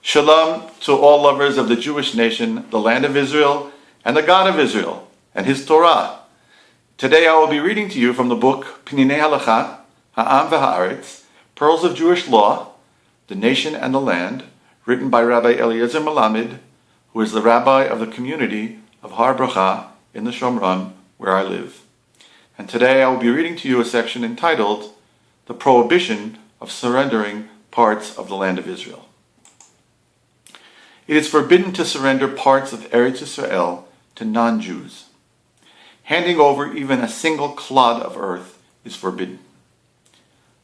Shalom to all lovers of the Jewish nation, the land of Israel, and the God of Israel, and His Torah. Today I will be reading to you from the book Pninei Halacha, Ha'am v'Ha'aretz, Pearls of Jewish Law, The Nation and the Land, written by Rabbi Eliezer Melamed, who is the rabbi of the community of Har Bracha in the Shomron, where I live. And today I will be reading to you a section entitled The Prohibition of Surrendering Parts of the Land of Israel. It is forbidden to surrender parts of Eretz Yisrael to non-Jews. Handing over even a single clod of earth is forbidden.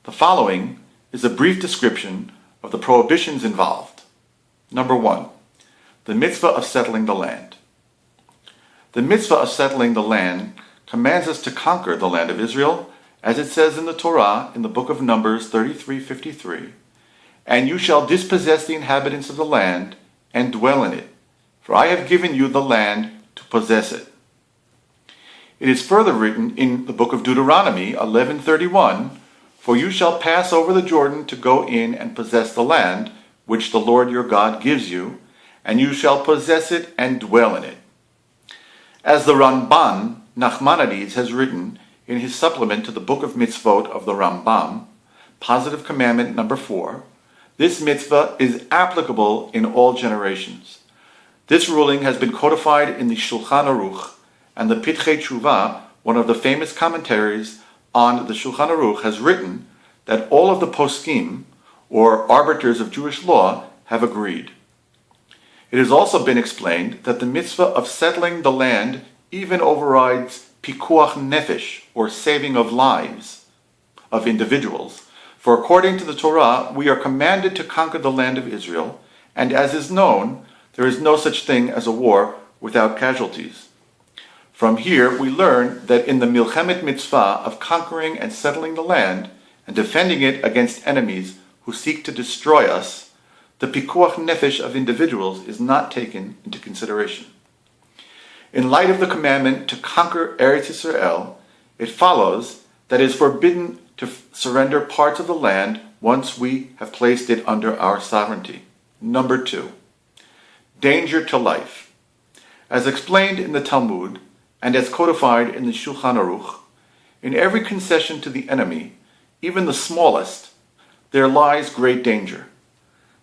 The following is a brief description of the prohibitions involved. Number 1, the mitzvah of settling the land. The mitzvah of settling the land commands us to conquer the land of Israel, as it says in the Torah in the book of Numbers 33:53, "And you shall dispossess the inhabitants of the land and dwell in it, for I have given you the land to possess it." It is further written in the book of Deuteronomy 11:31, "For you shall pass over the Jordan to go in and possess the land which the Lord your God gives you, and you shall possess it and dwell in it." As the Ramban Nachmanides has written in his supplement to the book of mitzvot of the Rambam, positive commandment number 4, this mitzvah is applicable in all generations. This ruling has been codified in the Shulchan Aruch, and the Pitchei Tshuva, one of the famous commentaries on the Shulchan Aruch, has written that all of the poskim, or arbiters of Jewish law, have agreed. It has also been explained that the mitzvah of settling the land even overrides pikuach nefesh, or saving of lives of individuals. For according to the Torah, we are commanded to conquer the land of Israel, and as is known, there is no such thing as a war without casualties. From here, we learn that in the milchemet mitzvah of conquering and settling the land and defending it against enemies who seek to destroy us, the pikuach nefesh of individuals is not taken into consideration. In light of the commandment to conquer Eretz Yisrael, it follows that it is forbidden to surrender parts of the land once we have placed it under our sovereignty. Number 2, danger to life. As explained in the Talmud and as codified in the Shulchan Aruch, in every concession to the enemy, even the smallest, there lies great danger.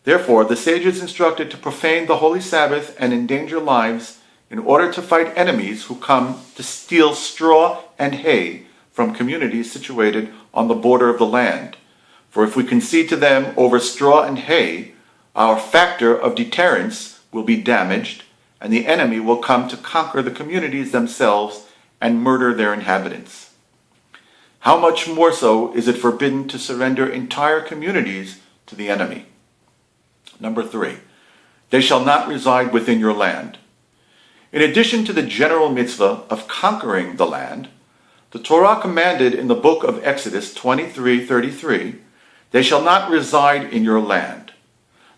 Therefore, the sages instructed to profane the holy Sabbath and endanger lives in order to fight enemies who come to steal straw and hay from communities situated on the border of the land. For if we concede to them over straw and hay, our factor of deterrence will be damaged, and the enemy will come to conquer the communities themselves and murder their inhabitants. How much more so is it forbidden to surrender entire communities to the enemy? Number 3, they shall not reside within your land. In addition to the general mitzvah of conquering the land, the Torah commanded in the book of Exodus 23:33, "They shall not reside in your land."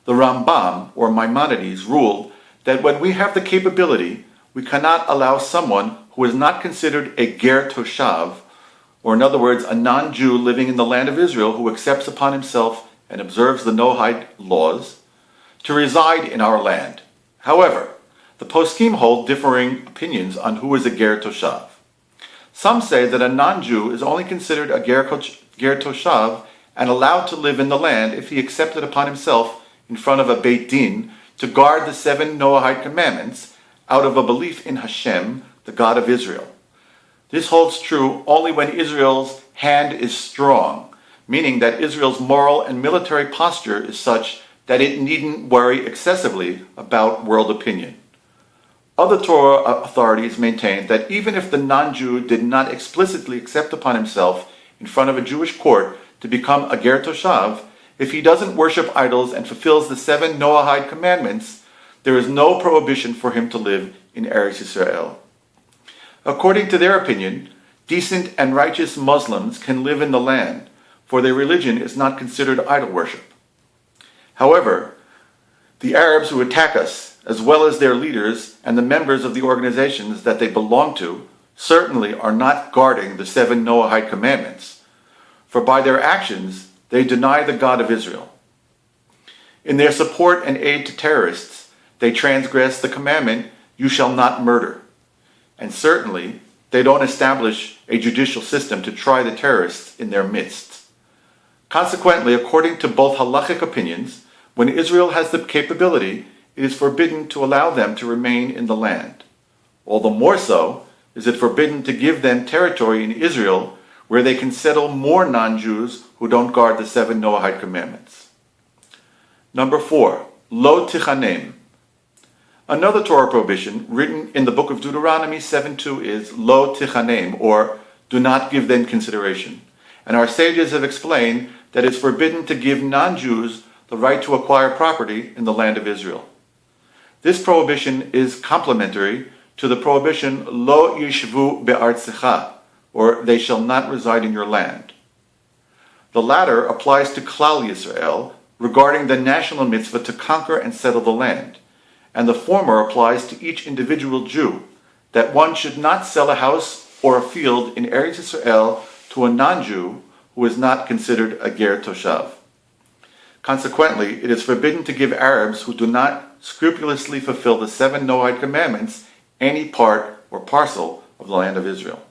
The Rambam, or Maimonides, ruled that when we have the capability, we cannot allow someone who is not considered a ger toshav, or in other words, a non-Jew living in the land of Israel who accepts upon himself and observes the Noahide laws, to reside in our land. However, the poskim hold differing opinions on who is a ger toshav. Some say that a non-Jew is only considered a ger toshav and allowed to live in the land if he accepted upon himself in front of a Beit Din to guard the 7 Noahide commandments out of a belief in Hashem, the God of Israel. This holds true only when Israel's hand is strong, meaning that Israel's moral and military posture is such that it needn't worry excessively about world opinion. Other Torah authorities maintain that even if the non-Jew did not explicitly accept upon himself in front of a Jewish court to become a ger toshav, if he doesn't worship idols and fulfills the 7 Noahide commandments, there is no prohibition for him to live in Eretz Yisrael. According to their opinion, decent and righteous Muslims can live in the land, for their religion is not considered idol worship. However, the Arabs who attack us, as well as their leaders and the members of the organizations that they belong to, certainly are not guarding the 7 Noahide commandments, for by their actions they deny the God of Israel. In their support and aid to terrorists, they transgress the commandment, "You shall not murder." And certainly, they don't establish a judicial system to try the terrorists in their midst. Consequently, according to both halachic opinions, when Israel has the capability, it is forbidden to allow them to remain in the land. All the more so is it forbidden to give them territory in Israel where they can settle more non-Jews who don't guard the 7 Noahide commandments. Number 4, Lo Tichanem. Another Torah prohibition written in the book of Deuteronomy 7:2 is Lo Tichanem, or do not give them consideration. And our sages have explained that it's forbidden to give non-Jews the right to acquire property in the land of Israel. This prohibition is complementary to the prohibition Lo Yishvu Be'artzecha, or they shall not reside in your land. The latter applies to Klal Yisrael regarding the national mitzvah to conquer and settle the land, and the former applies to each individual Jew, that one should not sell a house or a field in Eretz Yisrael to a non-Jew who is not considered a ger toshav. Consequently, it is forbidden to give Arabs who do not scrupulously fulfill the 7 Noahide commandments any part or parcel of the land of Israel.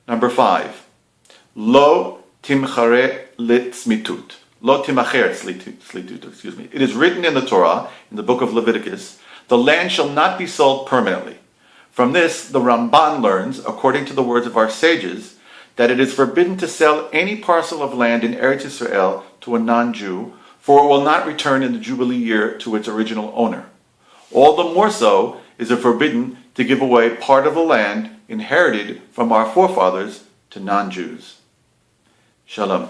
Number 5, Lo Timchare Litzmitut. Lo Timacher Tzlitut, It is written in the Torah, in the book of Leviticus, the land shall not be sold permanently. From this, the Ramban learns, according to the words of our sages, that it is forbidden to sell any parcel of land in Eretz Yisrael to a non-Jew, for it will not return in the Jubilee year to its original owner. All the more so is it forbidden to give away part of the land inherited from our forefathers to non-Jews. Shalom.